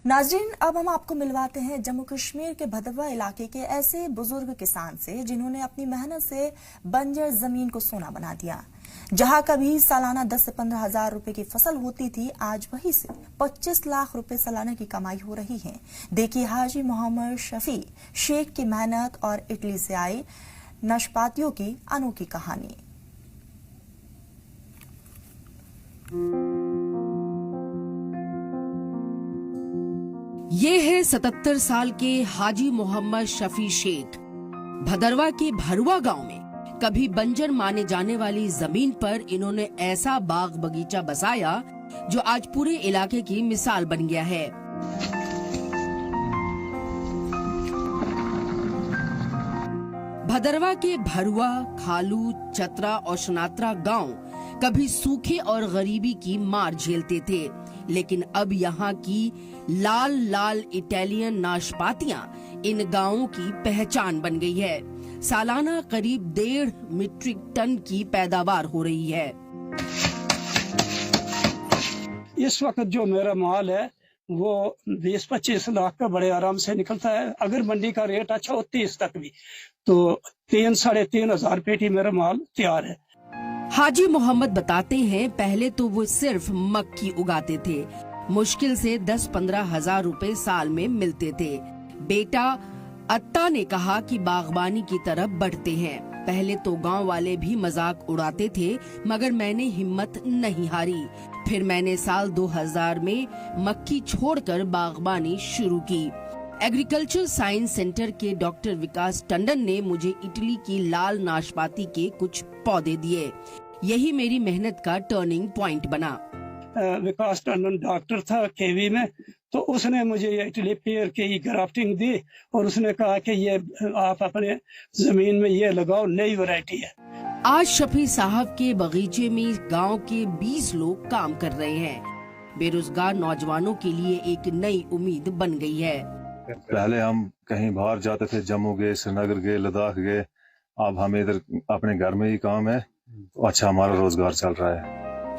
नाजरीन, अब हम आपको मिलवाते हैं जम्मू कश्मीर के भदरवा इलाके के ऐसे बुजुर्ग किसान से जिन्होंने अपनी मेहनत से बंजर जमीन को सोना बना दिया। जहां कभी सालाना 10 से 15 हजार रुपए की फसल होती थी, आज वही से 25 लाख रुपए सालाना की कमाई हो रही है। देखिए हाजी मोहम्मद शफी शेख की मेहनत और इटली से आई नाशपातियों की अनोखी कहानी। ये है 77 साल के हाजी मोहम्मद शफी शेख। भदरवा के भरुआ गांव में कभी बंजर माने जाने वाली जमीन पर इन्होंने ऐसा बाग बगीचा बसाया जो आज पूरे इलाके की मिसाल बन गया है। भदरवा के भरुआ, खालू, चतरा और शनात्रा गांव कभी सूखे और गरीबी की मार झेलते थे, लेकिन अब यहाँ की लाल लाल इटालियन नाशपातियां इन गांवों की पहचान बन गई है। सालाना करीब 1.5 मीट्रिक टन की पैदावार हो रही है। इस वक्त जो मेरा माल है वो 20-25 लाख का बड़े आराम से निकलता है। अगर मंडी का रेट अच्छा हो 30 तक भी, तो 3-3.5 हजार पेटी मेरा माल तैयार है। हाजी मोहम्मद बताते हैं, पहले तो वो सिर्फ मक्की उगाते थे। मुश्किल से 10-15 हजार रुपए साल में मिलते थे। बेटा अत्ता ने कहा कि बागबानी की तरफ बढ़ते हैं। पहले तो गांव वाले भी मजाक उड़ाते थे, मगर मैंने हिम्मत नहीं हारी। फिर मैंने साल 2000 में मक्की छोड़कर बागबानी शुरू की। एग्रीकल्चर साइंस सेंटर के डॉक्टर विकास टंडन ने मुझे इटली की लाल नाशपाती के कुछ पौधे दिए। यही मेरी मेहनत का टर्निंग पॉइंट बना। विकास टंडन डॉक्टर था केवी में, तो उसने मुझे ये इटली पेड़ की ग्राफ्टिंग दी और उसने कहा कि ये आप अपने जमीन में ये लगाओ, नई वैरायटी है। आज शफी साहब के बगीचे में गांव के 20 लोग काम कर रहे हैं। बेरोजगार नौजवानों के लिए एक नई उम्मीद बन गई है। पहले हम कहीं बाहर जाते थे, जम्मू गए, श्रीनगर गए, लद्दाख गए। अब हम इधर अपने घर में ही काम है, तो अच्छा हमारा रोजगार चल रहा है।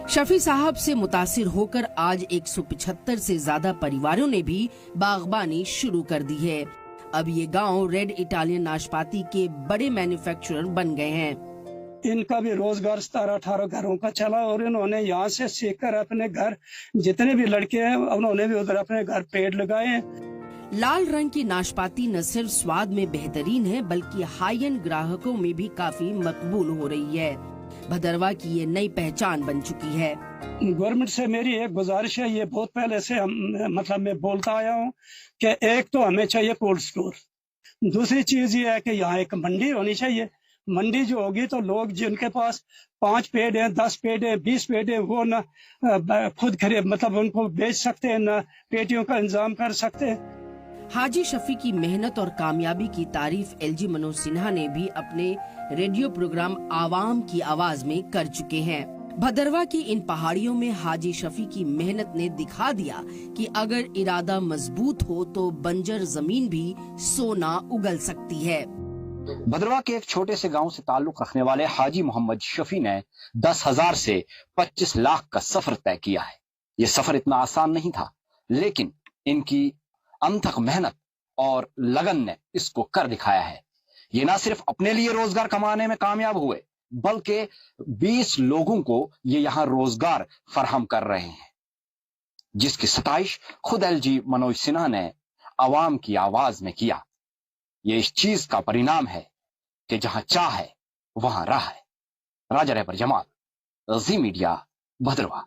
शफी साहब से मुतासिर होकर आज 175 से ज्यादा परिवारों ने भी बागबानी शुरू कर दी है। अब ये गांव रेड इटालियन नाशपाती के बड़े मैन्युफैक्चरर बन गए हैं। इनका भी रोजगार 17-18 घरों का चला और इन्होंने यहाँ से सीखकर अपने घर, जितने भी लड़के हैं उन्होंने भी उधर अपने घर पेड़ लगाए हैं। लाल रंग की नाशपाती न सिर्फ स्वाद में बेहतरीन है, बल्कि हाई एंड ग्राहकों में भी काफी मकबूल हो रही है। भदरवा की ये नई पहचान बन चुकी है। गवर्नमेंट से मेरी एक गुजारिश है, ये बहुत पहले से मैं बोलता आया हूँ कि एक तो हमें चाहिए कोल्ड स्टोर। दूसरी चीज ये है कि यहाँ एक मंडी होनी चाहिए। मंडी जो होगी तो लोग जिनके पास 5 पेड़ हैं, 10 पेड़ हैं, 20 पेड़ हैं, वो न खुद खरीद उनको बेच सकते हैं, न पेटियों का इंतजाम कर सकते हैं। हाजी शफी की मेहनत और कामयाबी की तारीफ एलजी मनोज सिन्हा ने भी अपने रेडियो प्रोग्राम आवाम की आवाज में कर चुके हैं। भदरवा की इन पहाड़ियों में हाजी शफी की मेहनत ने दिखा दिया कि अगर इरादा मजबूत हो तो बंजर जमीन भी सोना उगल सकती है। भदरवा के एक छोटे से गांव से ताल्लुक रखने वाले हाजी मोहम्मद शफी ने 10,000 से 25 लाख का सफर तय किया है। ये सफर इतना आसान नहीं था, लेकिन इनकी अनथक मेहनत और लगन ने इसको कर दिखाया है। ये ना सिर्फ अपने लिए रोजगार कमाने में कामयाब हुए, बल्कि 20 लोगों को ये यहाँ रोजगार फराहम कर रहे हैं, जिसकी सताइश खुद एलजी मनोज सिन्हा ने आवाम की आवाज में किया। ये इस चीज का परिणाम है कि जहां चाह है वहां राह है। राजा रहबर जमाल, जी मीडिया, भदरवा।